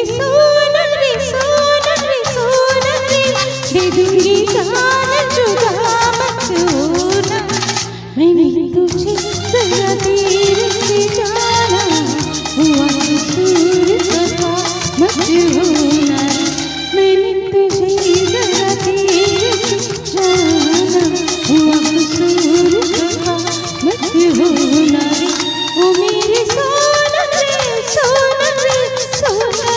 सोनम रे दे दूंगी जान जुदा मत होना। मैंने तुझे जरा देर से जाना हुआ कसूर खता मत होना। मैंने तुझे जरा देर से जाना हुआ कसूर खता मत होना रे। ओ मेरे सोनम रे सोनम रे सोना।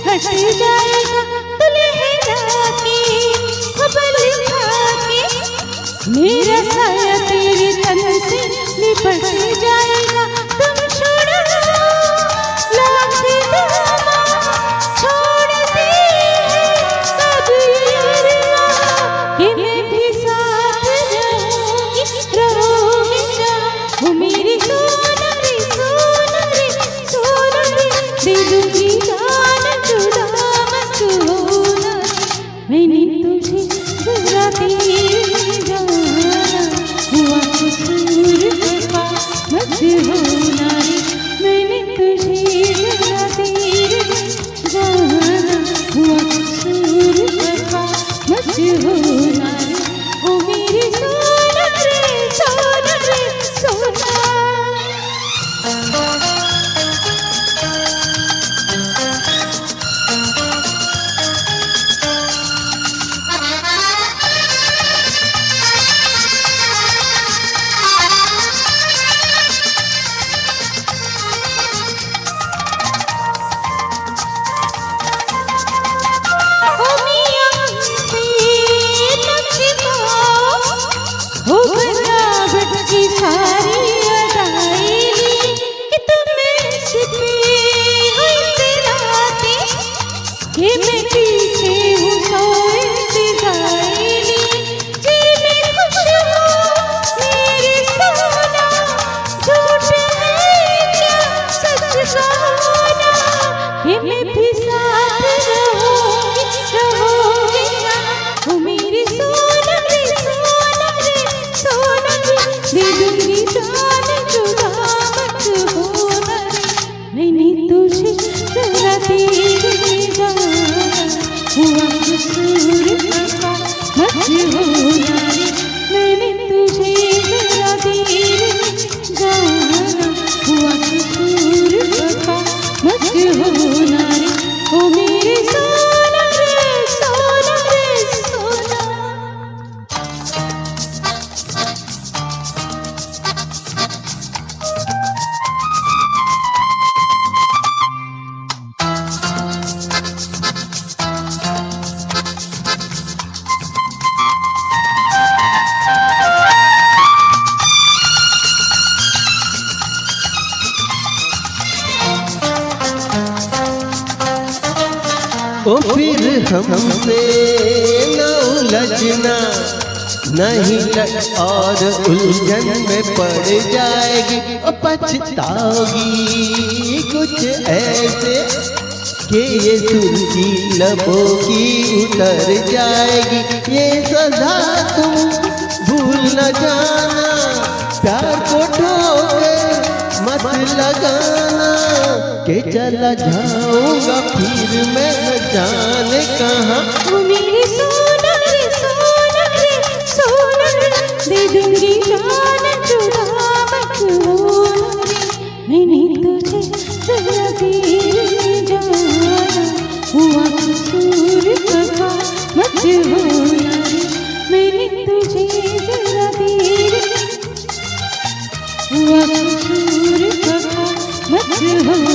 हट जाएगा तो लहरा के खबर खा के मेरा साया तेरे तन से लिपट जाएगा। तुम छोड़ो लाख दामा छोड़ती है कबीरिया कि मैं भी साथ रहूंगी रहोगे क्या। वो मेरी सोनम रे सोनम रे सोनम रे दे दूंगी जान जुदा मत होना। मैंने तुझे जरा देर जाना हुआ कसूर खता मत होना रे। मैंने तुझे जरा देर जाना हुआ कसूर खता मत होना रे। ओ मेरी सोनम रे सोनम रे सोना। मैं भी साथ रहूंगी रहोगे क्या। वो मेरी सोनम रे सोनम रे सोनम रे दे दूंगी जान जुदा मत होना रे। मैंने तुझे जरा देर जाना हुआ कसूर खता मत होना रे। मैंने तुझे जरा देर जाना हुआ कसूर खता मत होना रे। ओ मेरे सोनम रे सोनम रे सोना। ओ फिर हमसे न उलझना नहीं और उलझन में पड़ जाएगी। ओ पछताओगी कुछ ऐसे कि ये सुर्खी लबों की उतर जाएगी। ये सजा तुम भूल न जाना प्यार को ठोकर मत लगाना कि चला जाऊंगा फिर मैं न जाने कहाँ। वो मेरी सोनम रे सोनम रे सोनम रे दे दूंगी जान जुदा मत होना रे। मैंने तुझे जरा देर जाना हुआ कसूर खता मत होना रे। मैंने तुझे जरा देर हुआ कसूर खता मत होना।